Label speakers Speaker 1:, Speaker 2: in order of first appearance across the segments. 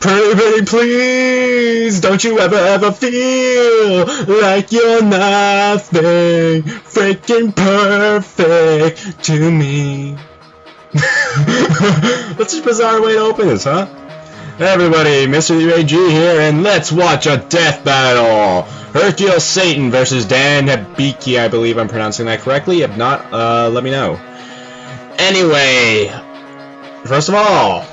Speaker 1: Pretty please, don't you ever feel like you're nothing freaking perfect to me. That's a bizarre way to open this, huh? Hey everybody, MTRG here, and let's watch a death battle! Hercule Satan versus Dan Hibiki, I believe I'm pronouncing that correctly. If not, let me know. Anyway, first of all,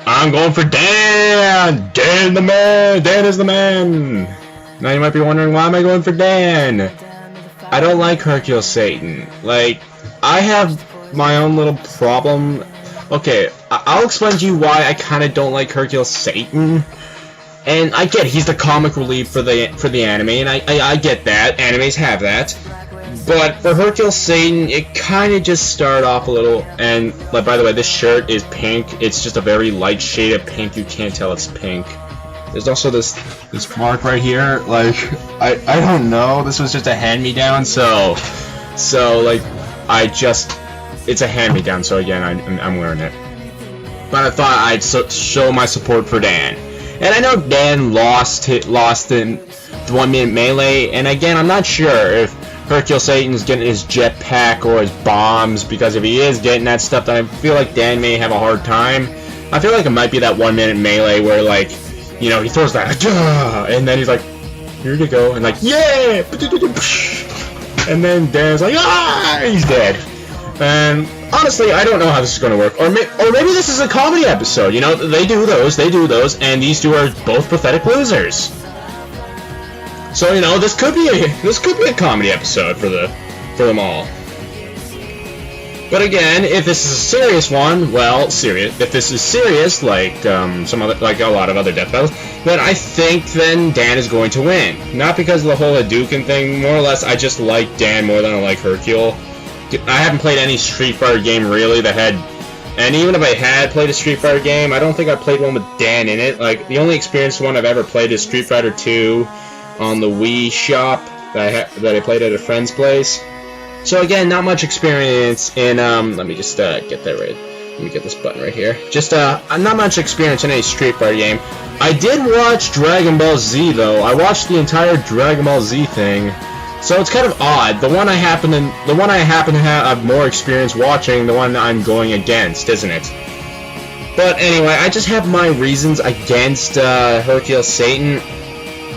Speaker 1: I'm going for Dan! Dan the man! Dan is the man! Now you might be wondering, why am I going for Dan? I don't like Hercule Satan. Like, I have my own little problem. Okay, I'll explain to you why I kind of don't like Hercule Satan. And I get he's the comic relief for the anime, and I get that. Animes have that. But for Hercule Satan, it kind of just started off a little, and like, by the way, this shirt is pink. It's just a very light shade of pink. You can't tell it's pink. There's also this mark right here. Like, I don't know. This was just a hand-me-down, so like, it's a hand-me-down. So again, I'm wearing it. But I thought I'd show my support for Dan. And I know Dan lost in the 1 minute melee, and again, I'm not sure if Hercule Satan's getting his jetpack or his bombs, because if he is getting that stuff, then I feel like Dan may have a hard time. I feel like it might be that 1 minute melee where, like, you know, he throws that, and then he's like, here you go, and like, yeah! And then Dan's like, ah! He's dead. And honestly, I don't know how this is going to work. Or maybe this is a comedy episode. You know, they do those, and these two are both pathetic losers. So, you know, this could be a comedy episode for them all. But again, if this is a serious one, well, if this is serious, like like a lot of other death battles, then I think Dan is going to win. Not because of the whole Hadouken thing. More or less, I just like Dan more than I like Hercule. I haven't played any Street Fighter game really that had, and even if I had played a Street Fighter game, I don't think I played one with Dan in it. Like, the only experienced one I've ever played is Street Fighter 2 on the Wii shop that I played at a friend's place. So again, not much experience in let me just get that right. Let me get this button right here. Just not much experience in any Street Fighter game. I did watch Dragon Ball Z though. I watched the entire Dragon Ball Z thing. So it's kind of odd. The one I happen to have more experience watching, the one I'm going against, isn't it? But anyway, I just have my reasons against Hercule Satan.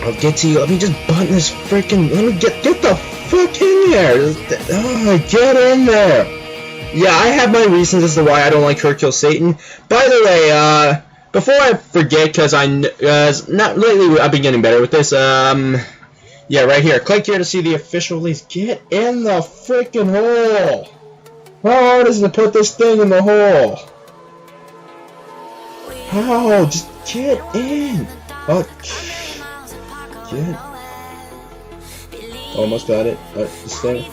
Speaker 1: I'll get to you. Let me just button this freaking. Let me get the fuck in there. Get in there. Yeah, I have my reasons as to why I don't like Hercule Satan. By the way, before I forget, because not lately I've been getting better with this. Yeah, right here. Click here to see the official release. Get in the freaking hole. How hard is it to put this thing in the hole? How? Just get in. Oh. Get. Almost got it. This thing.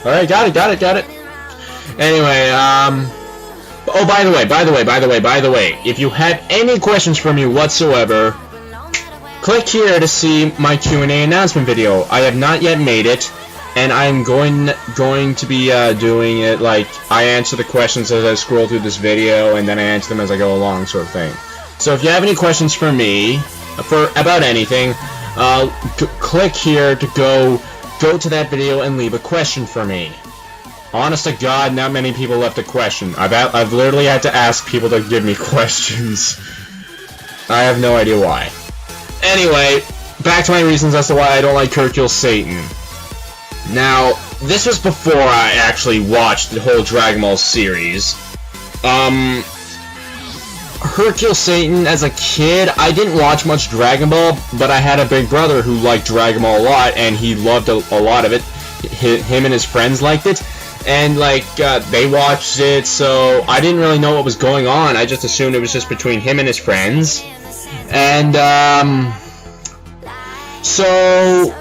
Speaker 1: Alright, got it. Anyway, oh, by the way, if you have any questions for me whatsoever, click here to see my Q&A announcement video. I have not yet made it, and I'm going to be doing it like I answer the questions as I scroll through this video, and then I answer them as I go along, sort of thing. So if you have any questions for me about anything, click here to go to that video and leave a question for me. Honest to God, not many people left a question. I've literally had to ask people to give me questions. I have no idea why. Anyway, back to my reasons as to why I don't like Hercule Satan. Now, this was before I actually watched the whole Dragon Ball series. Hercule Satan, as a kid, I didn't watch much Dragon Ball, but I had a big brother who liked Dragon Ball a lot, and he loved a lot of it. Him and his friends liked it. And, like, they watched it, so I didn't really know what was going on. I just assumed it was just between him and his friends. And, so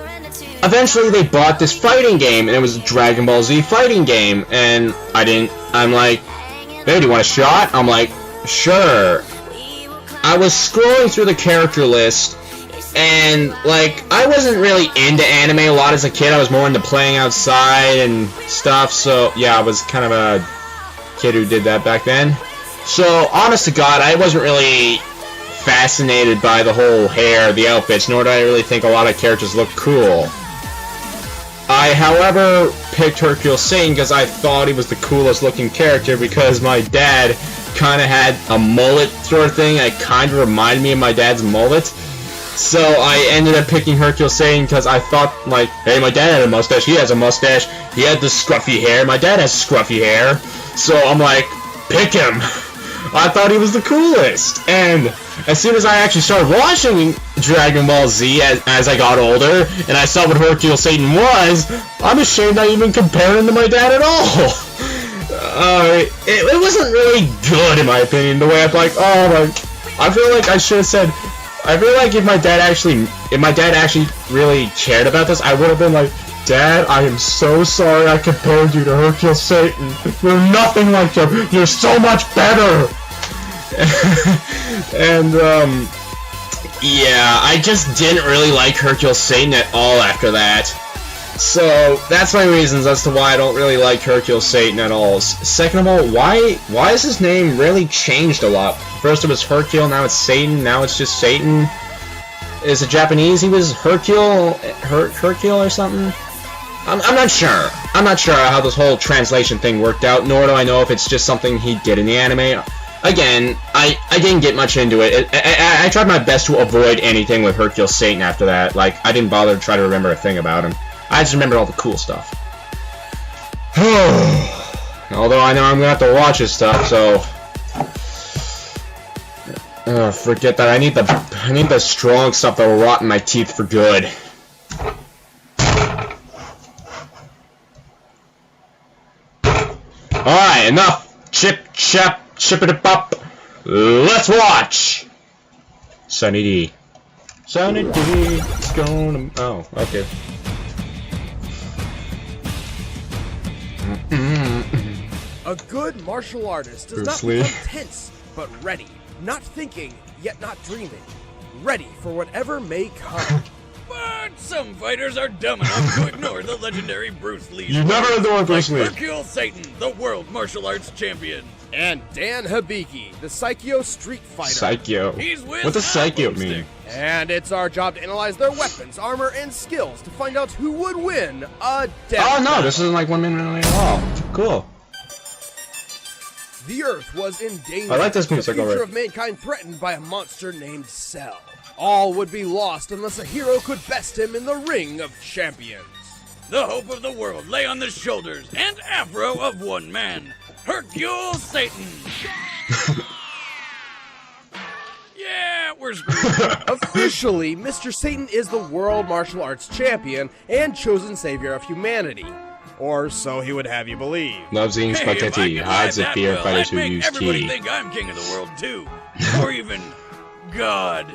Speaker 1: eventually they bought this fighting game, and it was a Dragon Ball Z fighting game. And I'm like, hey, do you want a shot? I'm like, sure. I was scrolling through the character list, and, like, I wasn't really into anime a lot as a kid. I was more into playing outside and stuff, so, yeah, I was kind of a kid who did that back then. So, honest to God, I wasn't really fascinated by the whole hair, the outfits, nor did I really think a lot of characters looked cool. I, however, picked Hercule Satan because I thought he was the coolest looking character because my dad kind of had a mullet sort of thing. It kind of reminded me of my dad's mullet. So I ended up picking Hercule Satan because I thought, like, hey, my dad had a mustache, he has a mustache, he had this scruffy hair, my dad has scruffy hair. So I'm like, pick him. I thought he was the coolest. And as soon as I actually started watching Dragon Ball Z as I got older, and I saw what Hercule Satan was, I'm ashamed I even compared him to my dad at all. It wasn't really good in my opinion. The way I'm like, oh my, I feel like I should have said. I feel like if my dad actually really cared about this, I would have been like, Dad, I am so sorry I compared you to Hercule Satan. You're nothing like him. You're so much better. And yeah, I just didn't really like Hercule Satan at all after that. So that's my reasons as to why I don't really like Hercule Satan at all. Second of all, why has his name really changed a lot? First it was Hercule, now it's Satan, now it's just Satan. Is it Japanese? He was Hercule or something? I'm not sure. I'm not sure how this whole translation thing worked out, nor do I know if it's just something he did in the anime. Again, I didn't get much into it. I tried my best to avoid anything with Hercule Satan after that. Like, I didn't bother to try to remember a thing about him. I just remembered all the cool stuff. Although I know I'm gonna have to watch his stuff, so forget that. I need the strong stuff that will rot in my teeth for good. Alright, enough chip it up. Let's watch Sunny D. Sunny D is gonna. Oh, okay.
Speaker 2: A good martial artist does not become tense, but ready. Not thinking, yet not dreaming. Ready for whatever may come.
Speaker 3: But some fighters are dumb enough to ignore the legendary Bruce Lee.
Speaker 1: You never ignored Bruce Lee.
Speaker 3: Hercule Satan, the world martial arts champion.
Speaker 2: And Dan Hibiki, the Psycho Street Fighter.
Speaker 1: Psycho.
Speaker 3: He's with
Speaker 1: what does Psycho mean?
Speaker 2: And it's our job to analyze their weapons, armor, and skills to find out who would win a death
Speaker 1: Oh no,
Speaker 2: battle.
Speaker 1: this isn't like 1 minute at all. Cool.
Speaker 2: The Earth was in danger.
Speaker 1: I like this music
Speaker 2: the future
Speaker 1: already.
Speaker 2: of mankind threatened by a monster named Cell. All would be lost unless a hero could best him in the ring of champions.
Speaker 3: The hope of the world lay on the shoulders and afro of one man, Hercule Satan. Yeah, we're screwed.
Speaker 2: Officially, Mr. Satan is the world martial arts champion and chosen savior of humanity. Or so he would have you believe.
Speaker 1: Loves eating
Speaker 3: Hey, if I
Speaker 1: spaghetti,
Speaker 3: could
Speaker 1: hides
Speaker 3: lie
Speaker 1: the
Speaker 3: that
Speaker 1: fear
Speaker 3: well,
Speaker 1: fighters
Speaker 3: I'd
Speaker 1: who
Speaker 3: make
Speaker 1: use
Speaker 3: everybody
Speaker 1: ki.
Speaker 3: think I'm king of the world too, or even God.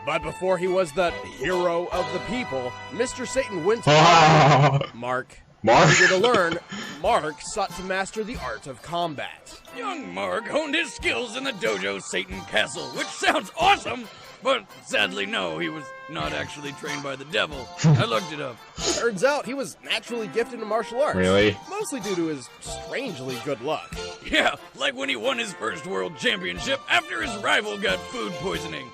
Speaker 2: But before he was the hero of the people, Mr. Satan went to Mark. Eager to learn, Mark sought to master the art of combat.
Speaker 3: Young Mark honed his skills in the dojo Satan Castle, which sounds awesome, but sadly no, he was not actually trained by the devil. I looked it up.
Speaker 2: Turns out he was naturally gifted in martial arts.
Speaker 1: Really?
Speaker 2: Mostly due to his strangely good luck.
Speaker 3: Yeah, like when he won his first world championship after his rival got food poisoning.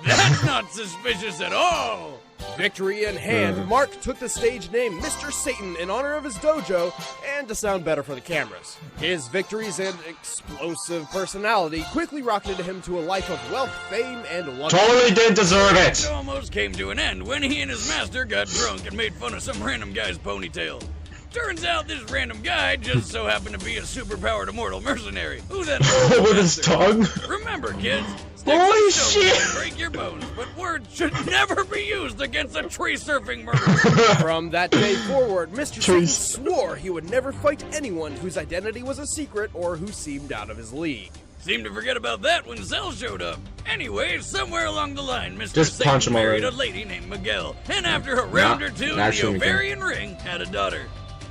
Speaker 3: That's not suspicious at all.
Speaker 2: Victory in hand, Mark took the stage name Mr. Satan in honor of his dojo and to sound better for the cameras. His victories and explosive personality quickly rocketed him to a life of wealth, fame, and luxury.
Speaker 1: Totally did deserve
Speaker 3: It
Speaker 1: it.
Speaker 3: almost came to an end when he and his master got drunk and made fun of some random guy's ponytail. Turns out this random guy just so happened to be a superpowered immortal mercenary who then
Speaker 1: With his tongue.
Speaker 3: Remember, kids,
Speaker 1: Holy
Speaker 3: sticks and stones
Speaker 1: shit.
Speaker 3: can break your bones, but words should never be used against a tree surfing murderer.
Speaker 2: From that day forward, Mr. Satan swore he would never fight anyone whose identity was a secret or who seemed out of his league.
Speaker 3: Seemed to forget about that when Cell showed up. Anyway, somewhere along the line, Mr.
Speaker 1: Just
Speaker 3: Satan
Speaker 1: punch him
Speaker 3: married
Speaker 1: already.
Speaker 3: a lady named Miguel, and after a round or two in the
Speaker 1: actually Miguel.
Speaker 3: ovarian ring, had a daughter.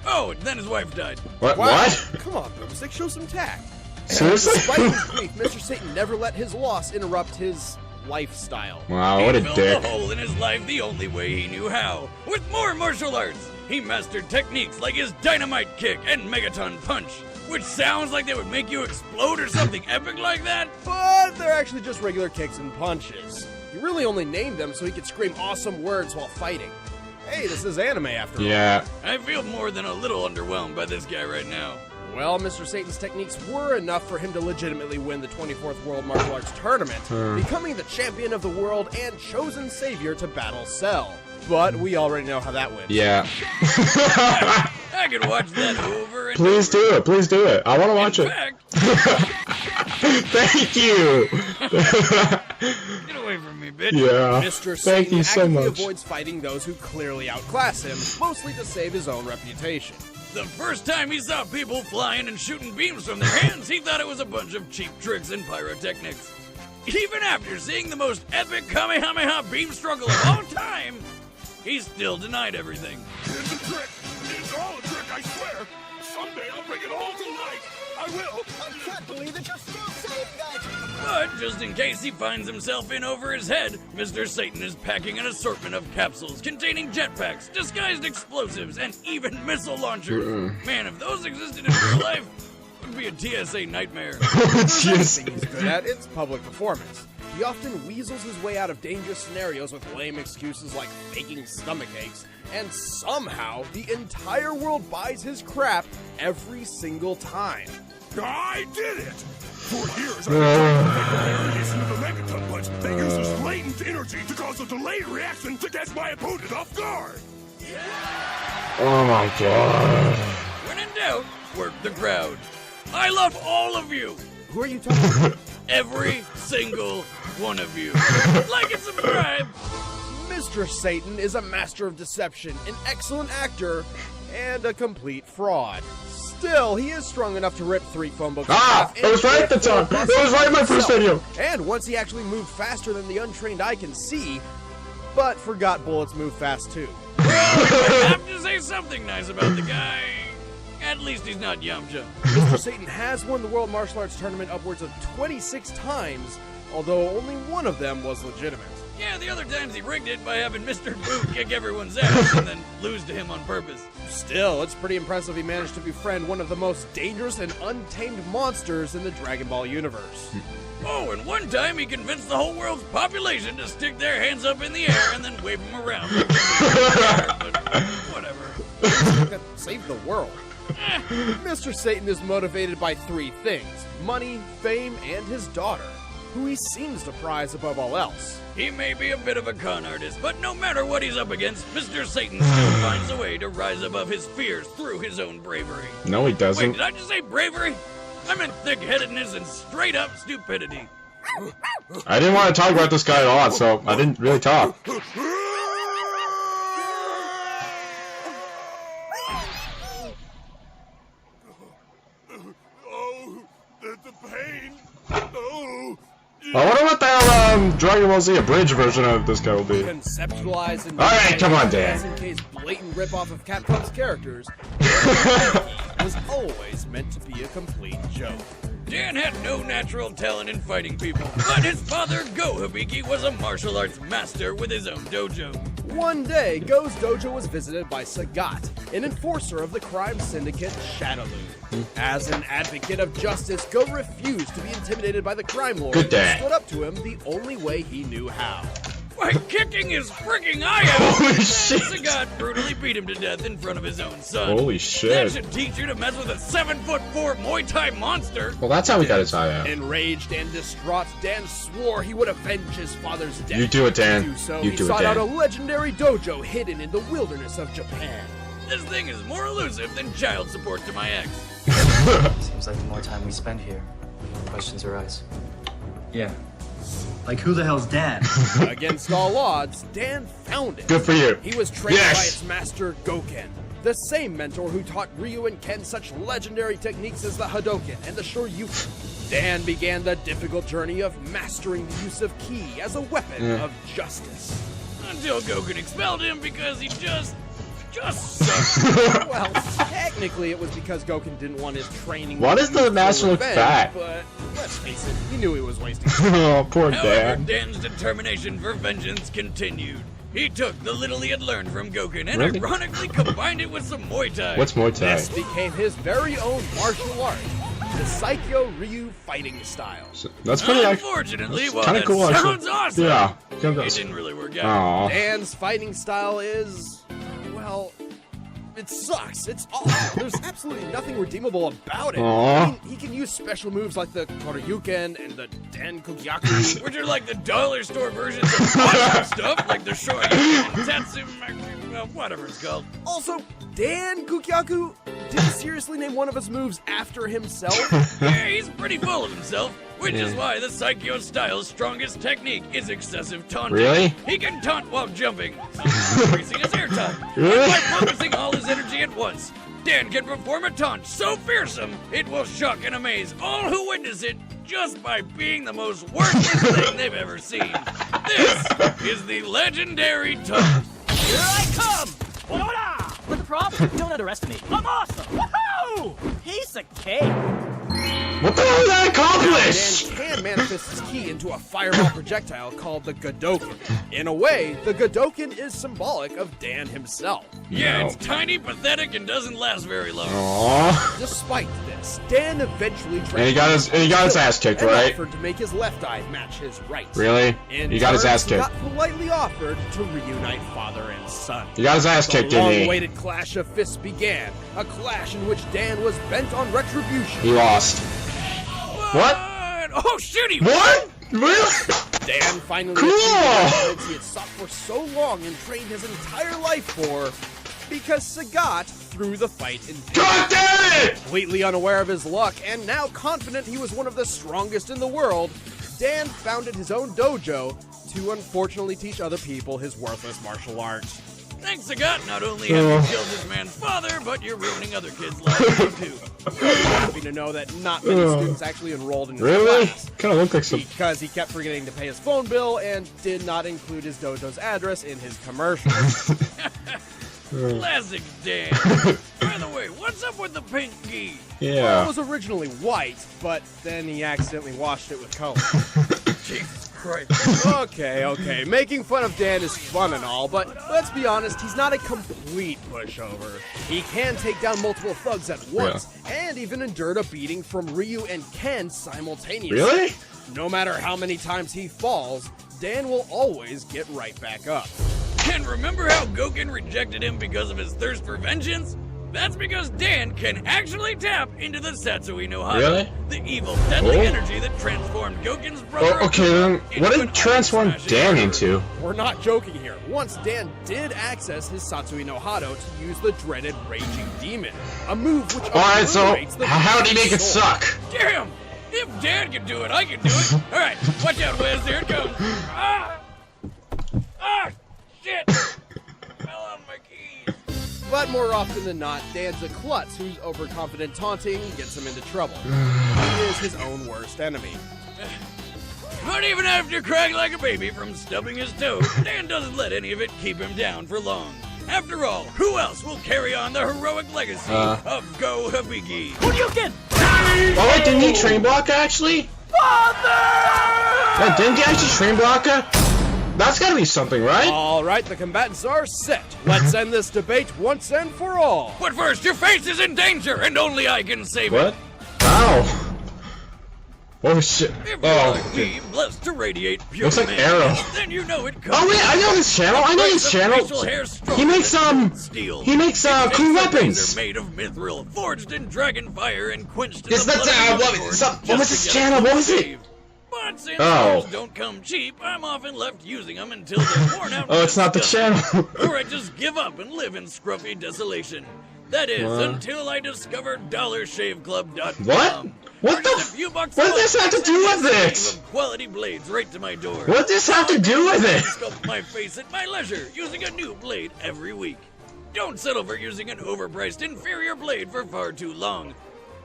Speaker 3: Oh, and then his wife died.
Speaker 1: What?
Speaker 2: Wow.
Speaker 1: What?
Speaker 2: Come on, Boomstick, show some tact.
Speaker 1: Seriously?
Speaker 2: Despite his grief, Mr. Satan never let his loss interrupt his lifestyle.
Speaker 1: Wow, what a
Speaker 3: He filled
Speaker 1: dick.
Speaker 3: the hole in his life the only way he knew how, with more martial arts. He mastered techniques like his dynamite kick and megaton punch, which sounds like they would make you explode or something epic like that.
Speaker 2: But they're actually just regular kicks and punches. He really only named them so he could scream awesome words while fighting. Hey, this is anime after all.
Speaker 1: Yeah.
Speaker 3: I feel more than a little underwhelmed by this guy right now.
Speaker 2: Well, Mr. Satan's techniques were enough for him to legitimately win the 24th World Martial Arts Tournament, becoming the champion of the world and chosen savior to battle Cell. But we already know how that went.
Speaker 1: Yeah.
Speaker 3: I could watch that over and
Speaker 1: Please
Speaker 3: over.
Speaker 1: do it. Please do it. I want to watch
Speaker 3: In
Speaker 1: it.
Speaker 3: fact,
Speaker 1: Thank you.
Speaker 3: get away from me, bitch.
Speaker 1: Yeah.
Speaker 2: Mr.
Speaker 1: Thank
Speaker 2: Satan
Speaker 1: you so
Speaker 2: actively
Speaker 1: much.
Speaker 2: avoids fighting those who clearly outclass him, mostly to save his own reputation.
Speaker 3: The first time he saw people flying and shooting beams from their hands, he thought it was a bunch of cheap tricks and pyrotechnics. Even after seeing the most epic Kamehameha beam struggle of all time, he still denied everything.
Speaker 4: It's a trick. It's all a trick, I swear. Someday I'll bring it all to light. I will.
Speaker 5: I can't believe that you're still saying that!
Speaker 3: But just in case he finds himself in over his head, Mr. Satan is packing an assortment of capsules containing jetpacks, disguised explosives, and even missile launchers. Man, if those existed in real life, it would be a TSA nightmare.
Speaker 1: Yes.
Speaker 2: Thing he's good at, it's public performance. He often weasels his way out of dangerous scenarios with lame excuses like faking stomach aches, and somehow the entire world buys his crap every single time.
Speaker 4: I did it! For years, I've been trying to make the variation of the megaton punch that uses latent energy to cause a delayed reaction to catch my opponent off guard.
Speaker 1: Oh my god.
Speaker 3: When in doubt, work the crowd. I love all of you.
Speaker 2: Who are you talking about?
Speaker 3: Every single one of you. Like and subscribe.
Speaker 2: Mr. Satan is a master of deception, an excellent actor, and a complete fraud. Still, he is strong enough to rip 3 phone books in half
Speaker 1: It was
Speaker 2: and
Speaker 1: right that time.
Speaker 2: four
Speaker 1: It was right in my first
Speaker 2: himself.
Speaker 1: video.
Speaker 2: And once he actually moved faster than the untrained eye can see, but forgot bullets move fast too.
Speaker 3: I have to say something nice about the guy. At least he's not Yamcha.
Speaker 2: Mr. Satan has won the World Martial Arts Tournament upwards of 26 times, although only one of them was legitimate.
Speaker 3: Yeah, the other times he rigged it by having Mr. Boo kick everyone's ass and then lose to him on purpose.
Speaker 2: Still, it's pretty impressive he managed to befriend one of the most dangerous and untamed monsters in the Dragon Ball universe.
Speaker 3: Oh, and one time he convinced the whole world's population to stick their hands up in the air and then wave them around. But whatever.
Speaker 2: That saved the world. Mr. Satan is motivated by 3 things: money, fame, and his daughter, who he seems to prize above all else.
Speaker 3: He may be a bit of a con artist, but no matter what he's up against, Mr. Satan still finds a way to rise above his fears through his own bravery.
Speaker 1: No, he
Speaker 3: Wait,
Speaker 1: doesn't.
Speaker 3: did I just say bravery? I meant thick-headedness and straight-up stupidity.
Speaker 1: I didn't want to talk about this guy a lot, so I didn't really talk.
Speaker 4: Oh, the pain. Oh.
Speaker 1: I wonder what the hell Dragon Ball Z abridged version of this guy will be.
Speaker 2: Conceptualized and
Speaker 1: Alright, come on, Dan.
Speaker 2: in case blatant ripoff of Capcom's characters, was always meant to be a complete joke.
Speaker 3: Dan had no natural talent in fighting people, but his father, Go Hibiki, was a martial arts master with his own dojo.
Speaker 2: One day, Go's dojo was visited by Sagat, an enforcer of the crime syndicate Shadaloo. As an advocate of justice, Go refused to be intimidated by the crime lord
Speaker 1: Good
Speaker 2: and
Speaker 1: dad.
Speaker 2: stood up to him the only way he knew how.
Speaker 3: By kicking his freaking eye out!
Speaker 1: Holy shit.
Speaker 3: Sagat brutally beat him to death in front of his own son.
Speaker 1: Holy
Speaker 3: That
Speaker 1: shit.
Speaker 3: should teach you to mess with a 7'4" Muay Thai monster.
Speaker 1: Well, that's how he got his eye out.
Speaker 2: Enraged and distraught, Dan swore he would avenge his father's death.
Speaker 1: You do it, Dan.
Speaker 2: To do so,
Speaker 1: You
Speaker 2: he
Speaker 1: do it,
Speaker 2: sought
Speaker 1: Dan.
Speaker 2: out a legendary dojo hidden in the wilderness of Japan.
Speaker 3: This thing is more elusive than child support to my ex.
Speaker 6: Seems like the more time we spend here, questions arise.
Speaker 7: Yeah. Like, who the hell's Dan?
Speaker 2: Against all odds, Dan found it.
Speaker 1: Good for you.
Speaker 2: He was trained
Speaker 1: Yes.
Speaker 2: by its master, Goken, the same mentor who taught Ryu and Ken such legendary techniques as the Hadoken and the Shoryuken. Dan began the difficult journey of mastering the use of ki as a weapon of justice.
Speaker 3: Until Goku expelled him because he just sucked.
Speaker 2: Well, technically it was because Goken didn't want his training.
Speaker 1: Why does the
Speaker 2: used for
Speaker 1: master look
Speaker 2: revenge,
Speaker 1: fat?
Speaker 2: But let's face it, he knew he was wasting time.
Speaker 1: Oh, poor
Speaker 3: However,
Speaker 1: Dan.
Speaker 3: Dan's determination for vengeance continued. He took the little he had learned from Goken and
Speaker 1: Really?
Speaker 3: ironically combined it with some Muay Thai.
Speaker 1: What's Muay Thai?
Speaker 2: This became his very own martial art, the Saikyo Ryu fighting style.
Speaker 1: That's pretty
Speaker 3: Unfortunately,
Speaker 1: that's
Speaker 3: well,
Speaker 1: kinda
Speaker 3: that
Speaker 1: cool, actually.
Speaker 3: sounds awesome.
Speaker 1: Yeah.
Speaker 3: It didn't really work out.
Speaker 1: Aw.
Speaker 2: Dan's fighting style is, well, it sucks. It's awful. There's absolutely nothing redeemable about it.
Speaker 1: Aw.
Speaker 2: I mean, he can use special moves like the Koryuken and the Den Kugyaku.
Speaker 3: Which are like the dollar store versions of awesome stuff, like the Shoryuken, Tatsumaki, well, whatever it's called.
Speaker 2: Also, Dan Kugyaku didn't seriously name one of his moves after himself.
Speaker 3: Yeah, he's pretty full of himself, which is why the Saikyo style's strongest technique is excessive taunting.
Speaker 1: Really?
Speaker 3: He can taunt while jumping, increasing his air time.
Speaker 1: Really?
Speaker 3: And by focusing all his energy at once, Dan can perform a taunt so fearsome, it will shock and amaze all who witness it just by being the most worthless thing they've ever seen. This is the legendary taunt.
Speaker 5: Here I come! Hola! But the problem, don't underestimate. I'm awesome! Woohoo! Piece of cake!
Speaker 1: What the hell did that accomplish?
Speaker 2: Dan can manifest his ki into a fireball projectile called the Godoken. In a way, the Godoken is symbolic of Dan himself.
Speaker 3: Yeah,
Speaker 1: No.
Speaker 3: it's tiny, pathetic, and doesn't last very long.
Speaker 1: Aww.
Speaker 2: Despite this, Dan eventually
Speaker 1: And he got his ass kicked,
Speaker 2: and
Speaker 1: right?
Speaker 2: offered to make his left eye match his right.
Speaker 1: Really?
Speaker 2: In
Speaker 1: He got his
Speaker 2: turn,
Speaker 1: ass
Speaker 2: he
Speaker 1: kicked.
Speaker 2: got politely offered to reunite father and son.
Speaker 1: He got his ass
Speaker 2: The
Speaker 1: kicked, didn't he?
Speaker 2: long-awaited clash of fists began, a clash in which Dan was bent on retribution.
Speaker 1: He lost. What?
Speaker 3: Oh, shoot, he
Speaker 1: What? Really?
Speaker 2: Dan finally
Speaker 1: Cool!
Speaker 2: achieved the evidence he had sought for so long and trained his entire life for, because Sagat threw the fight in pity.
Speaker 1: God damn it!
Speaker 2: Completely unaware of his luck and now confident he was one of the strongest in the world, Dan founded his own dojo to unfortunately teach other people his worthless martial arts.
Speaker 3: Thanks, Sagat. Not only have you killed this man's father, but you're ruining other kids' lives too.
Speaker 2: Happy to know that not many students actually enrolled in his
Speaker 1: Really?
Speaker 2: class,
Speaker 1: Kind of looked like some.
Speaker 2: because he kept forgetting to pay his phone bill and did not include his dojo's address in his commercials.
Speaker 3: Classic Dan. By the way, what's up with the pink gi?
Speaker 2: It
Speaker 1: Yeah.
Speaker 2: was originally white, but then he accidentally washed it with color.
Speaker 3: Jesus Christ.
Speaker 2: Okay. Making fun of Dan is fun and all, but let's be honest, he's not a complete pushover. He can take down multiple thugs at once, and even endured a beating from Ryu and Ken simultaneously.
Speaker 1: Really?
Speaker 2: No matter how many times he falls, Dan will always get right back up.
Speaker 3: And remember how Goken rejected him because of his thirst for vengeance? That's because Dan can actually tap into the Satsui no Hado,
Speaker 1: Really?
Speaker 3: the evil, deadly
Speaker 1: Oh.
Speaker 3: energy that transformed Goken's brother.
Speaker 1: Oh, okay, then
Speaker 3: into
Speaker 1: what
Speaker 3: an
Speaker 1: did transform
Speaker 3: iron-smashing
Speaker 1: Dan
Speaker 3: murderer.
Speaker 1: into?
Speaker 2: We're not joking here. Once Dan did access his Satsui no Hado to use the dreaded Raging Demon, a move which
Speaker 1: Alright, so
Speaker 2: obliterates the
Speaker 1: how did he make it
Speaker 2: soul.
Speaker 1: suck?
Speaker 3: Damn! If Dan can do it, I can do it. All right, watch out, Wes. Here it comes. Ah! Ah! Shit! Fell on my keys.
Speaker 2: But more often than not, Dan's a klutz whose overconfident taunting gets him into trouble. He is his own worst enemy.
Speaker 3: But even after crying like a baby from stubbing his toe, Dan doesn't let any of it keep him down for long. After all, who else will carry on the heroic legacy of Go Hibiki?
Speaker 5: Koryuken!
Speaker 1: Oh wait, didn't he train Blocker actually?
Speaker 5: Father!
Speaker 1: Yeah, didn't he actually train Blocker? That's gotta be something, right?
Speaker 2: All right, the combatants are set. Let's end this debate once and for all.
Speaker 3: But first, your face is in danger, and only I can save
Speaker 1: What?
Speaker 3: it.
Speaker 1: Ow. Oh shit.
Speaker 3: If you're
Speaker 1: Oh.
Speaker 3: like me, blessed to radiate pure
Speaker 1: Looks like
Speaker 3: man,
Speaker 1: Arrow.
Speaker 3: then you know it comes.
Speaker 1: Oh wait, I know this channel. I know this channel. He makes
Speaker 3: steel.
Speaker 1: he makes cool weapons.
Speaker 3: Made of mithril, forged in dragon fire and quenched in
Speaker 1: It's
Speaker 3: the
Speaker 1: not
Speaker 3: blood
Speaker 1: that-
Speaker 3: of
Speaker 1: what-
Speaker 3: unicorns
Speaker 1: some- what
Speaker 3: just
Speaker 1: was
Speaker 3: to
Speaker 1: this
Speaker 3: get
Speaker 1: channel?
Speaker 3: a
Speaker 1: What was it?
Speaker 3: save. But since
Speaker 1: Oh.
Speaker 3: those don't come cheap, I'm often left using them until they're worn out.
Speaker 1: Oh, it's not the channel.
Speaker 3: Or I just give up and live in scruffy desolation. That is, until I discover DollarShaveClub.com.
Speaker 1: What? What
Speaker 3: For
Speaker 1: the
Speaker 3: just a
Speaker 1: f-
Speaker 3: few bucks
Speaker 1: what
Speaker 3: a
Speaker 1: does this
Speaker 3: month,
Speaker 1: have to do
Speaker 3: I
Speaker 1: with
Speaker 3: send a
Speaker 1: it?
Speaker 3: sleeve of quality blades right to my door.
Speaker 1: What does this have to do with it?
Speaker 3: Sculpt my face at my leisure using a new blade every week. Don't settle for using an overpriced inferior blade for far too long.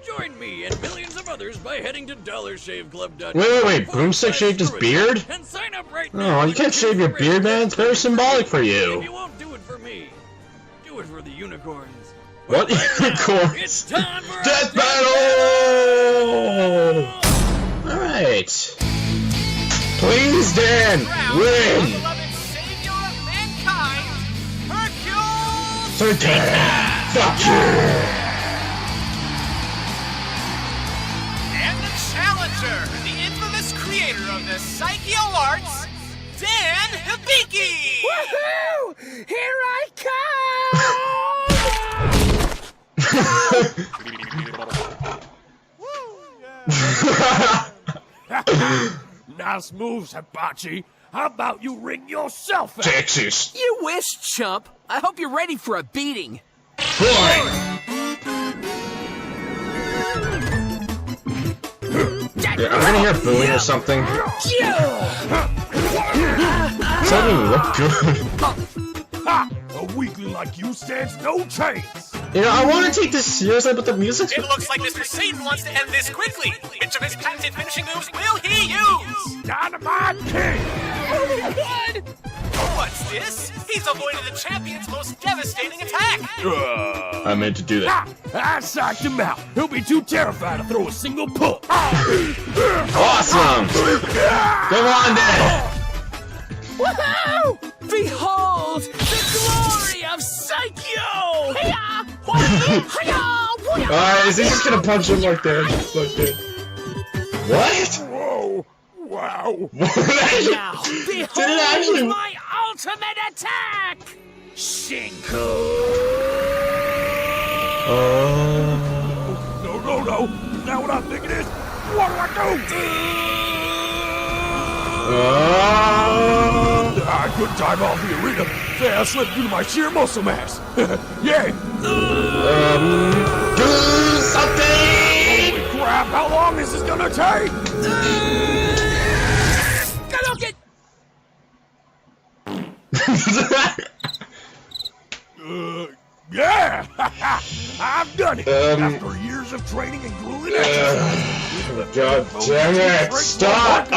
Speaker 3: Join me and millions of others by heading to DollarShaveClub.com.
Speaker 1: Wait, Broomstick shaved his beard?
Speaker 3: And sign up right now.
Speaker 1: Oh, you
Speaker 3: for
Speaker 1: can't shave your beard, man. It's very symbolic for
Speaker 3: If
Speaker 1: you.
Speaker 3: you won't do it for me, do it for the unicorns.
Speaker 1: What
Speaker 3: Right now,
Speaker 1: unicorns?
Speaker 3: It's time for
Speaker 1: Death
Speaker 3: a
Speaker 1: battle! Alright. Please, Dan, win!
Speaker 5: Beloved savior of mankind!
Speaker 1: Fuck you!
Speaker 8: And the challenger, the infamous creator of the Psycho Arts, Dan Hibiki!
Speaker 5: Woohoo! Here I come!
Speaker 4: Nice moves, Hibachi. How about you ring yourself out?
Speaker 1: Texas.
Speaker 5: You wish, chump. I hope you're ready for a beating.
Speaker 1: Boy! Yeah, I'm gonna hear booing or something. Does that even look good?
Speaker 4: Ha! A weakling like you stands no chance.
Speaker 1: You know, I want to take this seriously, but the music's...
Speaker 8: It looks like Mr. Satan wants to end this quickly. Which of his patented finishing moves will he use?
Speaker 4: Dynamite King!
Speaker 8: Oh my god! What's this? He's avoided the champion's most devastating attack!
Speaker 1: I meant to do that.
Speaker 4: I psyched him out. He'll be too terrified to throw a single punch.
Speaker 1: Awesome! Come on, then!
Speaker 5: Woohoo! Behold the glory of Psycho!
Speaker 1: Alright, is he just gonna punch him like that? What?
Speaker 4: Whoa! Wow!
Speaker 5: Now,
Speaker 1: Did
Speaker 5: behold
Speaker 1: it actually...
Speaker 5: my ultimate attack! Shinku!
Speaker 4: No. Now what I'm thinking is, what do I do? Good time off the arena. Say I slipped due to my sheer muscle mass. Yeah.
Speaker 1: Do something!
Speaker 4: Holy crap! How long is this gonna take? Yeah! I've done it! After years of training and grueling exercise.
Speaker 1: God damn it! Stop!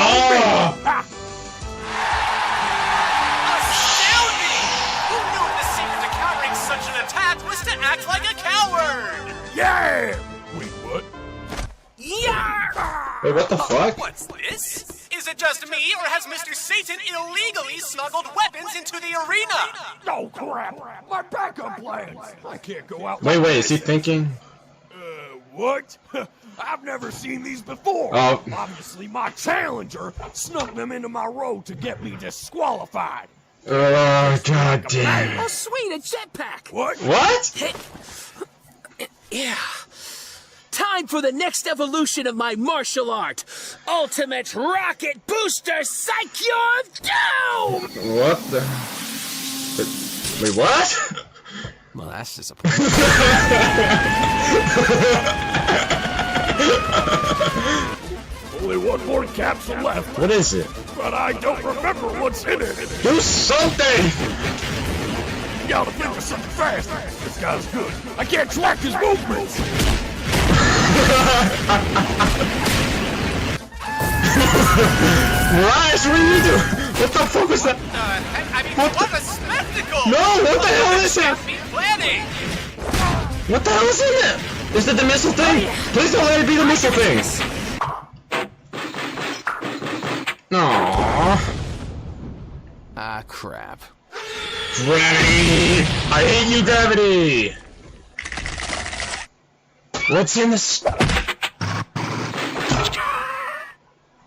Speaker 8: Astounding! Who knew the secret to countering such an attack was to act like a coward?
Speaker 4: Yeah! Wait, what?
Speaker 8: Yeah!
Speaker 1: Wait, what the fuck?
Speaker 8: What's this? Is it just me, or has Mr. Satan illegally smuggled weapons into the arena?
Speaker 4: Oh crap! My backup plans! I can't go out.
Speaker 1: Wait, is he thinking?
Speaker 4: What? I've never seen these before.
Speaker 1: Oh.
Speaker 4: Obviously, my challenger snuck them into my row to get me disqualified.
Speaker 1: Oh, god damn.
Speaker 5: Oh, sweet, a jetpack!
Speaker 4: What?
Speaker 1: What?
Speaker 5: Yeah. Time for the next evolution of my martial art. Ultimate Rocket Booster Psycho of Doom!
Speaker 1: What the... Wait, what?
Speaker 2: Well, that's disappointing.
Speaker 4: Only one more capsule left,
Speaker 1: What is it?
Speaker 4: but I don't remember what's in it.
Speaker 1: Do something!
Speaker 4: You gotta think of something fast. This guy's good. I can't track his movements.
Speaker 1: Rice, what are you doing? What the fuck was that?
Speaker 8: I mean, what a spectacle!
Speaker 1: No, what the hell is that?
Speaker 8: Be planning!
Speaker 1: What the hell is in it? Is it the missile thing? Please don't let it be the missile thing! Aww.
Speaker 2: Ah, crap.
Speaker 1: Gravity! I hate you, Gravity! What's in this?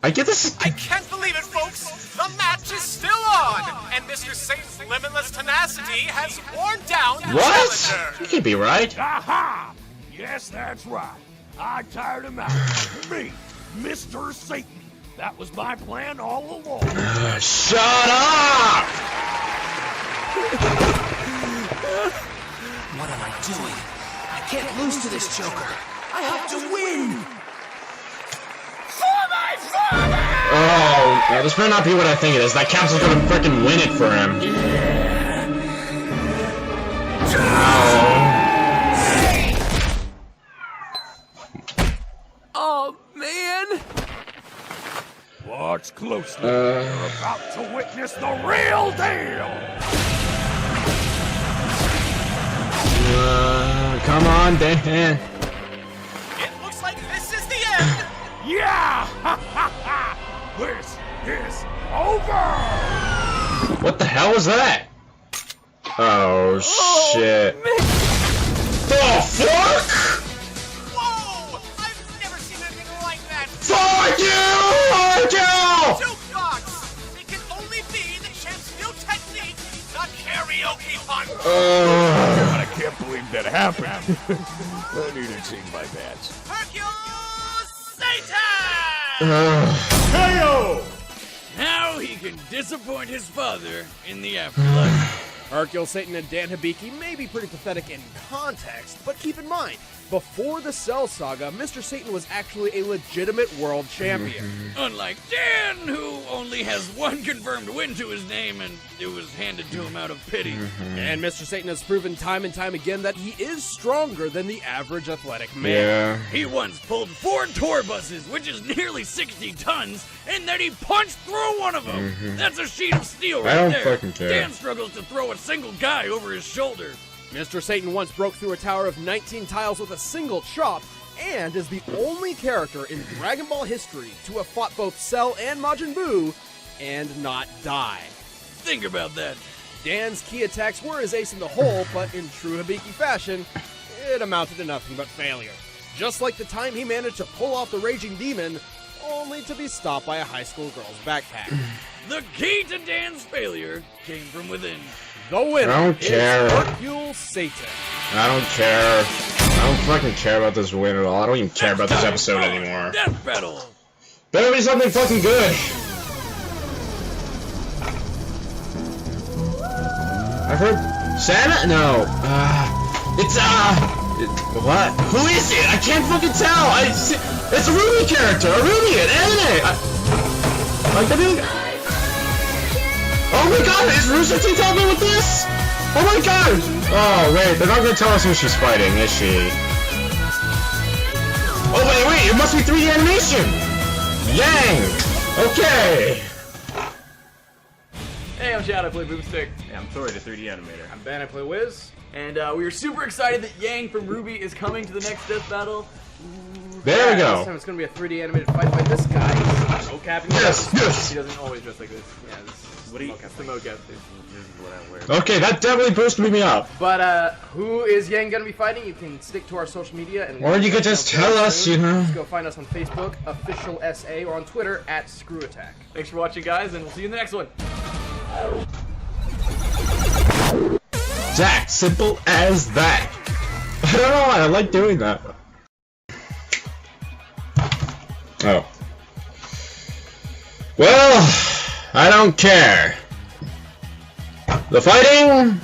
Speaker 1: I get this.
Speaker 8: I can't believe it, folks! The match is still on! And Mr. Satan's limitless tenacity has worn down the
Speaker 1: What?
Speaker 8: challenger!
Speaker 1: You can't be right.
Speaker 4: Aha! Yes, that's right. I tired him out. Me, Mr. Satan. That was my plan all along.
Speaker 1: Shut up!
Speaker 5: What am I doing? I can't lose to this Joker. I have to win! For my father!
Speaker 1: Oh, no, this better not be what I think it is. That capsule's gonna frickin' win it for him.
Speaker 5: Oh, man!
Speaker 4: Watch closely. You're about to witness the real deal.
Speaker 1: Come on, Dan.
Speaker 8: It looks like this is the end!
Speaker 4: Yeah! This is over.
Speaker 1: What the hell was that? Oh, shit. The fuck?
Speaker 8: Whoa! I've never seen anything like that!
Speaker 1: Fuck you!
Speaker 8: Jukebox! It can only be the champ's new technique, the karaoke punch!
Speaker 4: I can't believe that happened. I need to change my badge.
Speaker 8: Hercule Satan!
Speaker 4: KO!
Speaker 3: Now he can disappoint his father in the afterlife.
Speaker 2: Hercule Satan and Dan Hibiki may be pretty pathetic in context, but keep in mind, before the Cell Saga, Mr. Satan was actually a legitimate world champion.
Speaker 3: Unlike Dan, who only has one confirmed win to his name, and it was handed to him out of pity.
Speaker 2: And Mr. Satan has proven time and time again that he is stronger than the average athletic man.
Speaker 1: Yeah.
Speaker 3: He once pulled 4 tour buses, which is nearly 60 tons, and then he punched through one of them. That's a sheet of steel right
Speaker 1: I don't
Speaker 3: there.
Speaker 1: fucking care.
Speaker 3: Dan struggles to throw a single guy over his shoulder.
Speaker 2: Mr. Satan once broke through a tower of 19 tiles with a single chop, and is the only character in Dragon Ball history to have fought both Cell and Majin Buu and not die.
Speaker 3: Think about that.
Speaker 2: Dan's key attacks were his ace in the hole, but in true Hibiki fashion, it amounted to nothing but failure. Just like the time he managed to pull off the Raging Demon, only to be stopped by a high school girl's backpack.
Speaker 3: The key to Dan's failure came from within.
Speaker 2: The winner
Speaker 1: I don't care.
Speaker 2: is Hercule Satan.
Speaker 1: I don't care. I don't fucking care about this win at all. I don't even care about this episode anymore.
Speaker 3: Death battle.
Speaker 1: Better be something fucking good. I've heard Santa? No. What? Who is it? I can't fucking tell. It's a Ruby character. A Ruby, an anime. Oh my god, is Rooster Teeth helping with this? Oh my god! Oh wait, they're not gonna tell us who she's fighting, is she? Oh wait, it must be 3D animation! Yang! Okay!
Speaker 9: Hey, I'm Chad, I play Boomstick. Hey, I'm Tori, the 3D animator.
Speaker 2: I'm Ben, I play Wiz.
Speaker 9: And we are super excited that Yang from Ruby is coming to the next death battle.
Speaker 1: There we
Speaker 2: This
Speaker 1: go.
Speaker 2: time it's gonna be a 3D animated fight by this guy. No capping.
Speaker 1: Yes, yes!
Speaker 9: He doesn't always dress like this. Yeah, this is the mocap. This is what I wear.
Speaker 1: Okay, that definitely boosted me up.
Speaker 2: But who is Yang gonna be fighting? You can stick to our social media and
Speaker 1: Or you could just tell us, you know.
Speaker 2: Just go find us on Facebook, official SA, or on Twitter at ScrewAttack.
Speaker 9: Thanks for watching, guys, and we'll see you in the next one.
Speaker 1: That simple as that. I don't know why, I like doing that. Oh. Well, I don't care. The fighting,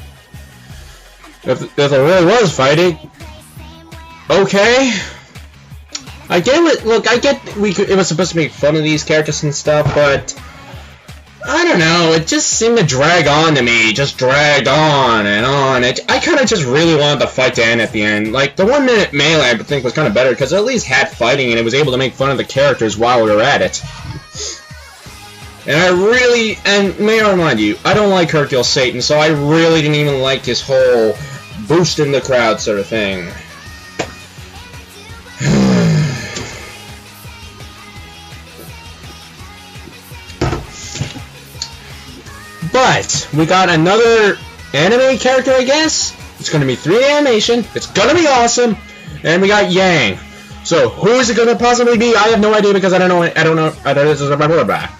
Speaker 1: if there really was fighting, okay. I get it. Look, I get it was supposed to make fun of these characters and stuff, but I don't know. It just seemed to drag on to me. Just dragged on and on. I kind of just really wanted the fight to end at the end. Like the 1 minute melee, I think was kind of better because it at least had fighting and it was able to make fun of the characters while we were at it. And I really, and may I remind you, I don't like Hercule Satan, so I really didn't even like his whole boosting the crowd sort of thing. But we got another anime character, I guess. It's gonna be 3D animation. It's gonna be awesome. And we got Yang. So who is it gonna possibly be? I have no idea because I don't know. This is my back.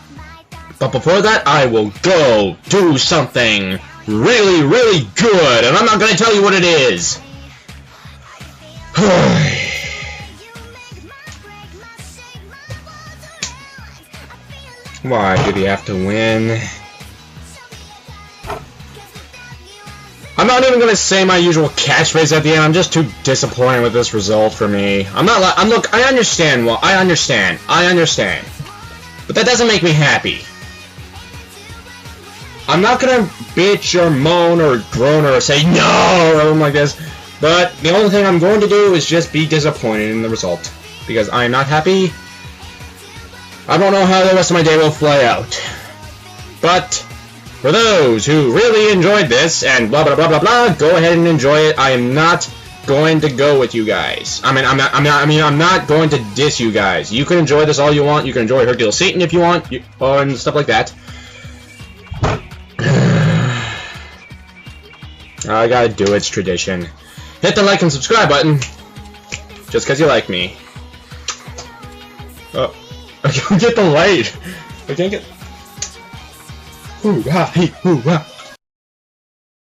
Speaker 1: But before that, I will go do something really, really good, and I'm not gonna tell you what it is. Why did he have to win? I'm not even gonna say my usual catchphrase at the end. I'm just too disappointed with this result for me. Look, I understand. Well, I understand. But that doesn't make me happy. I'm not gonna bitch or moan or groan or say no or something like this. But the only thing I'm going to do is just be disappointed in the result. Because I'm not happy. I don't know how the rest of my day will play out. But for those who really enjoyed this and blah blah blah blah blah, go ahead and enjoy it. I am not going to go with you guys. I'm not going to diss you guys. You can enjoy this all you want. You can enjoy Hercule Satan if you want, and stuff like that. I gotta do it's tradition. Hit the like and subscribe button. Just because you like me. Oh. I can't get the light. I can't get... Hoo-ha, hee, hoo-ha.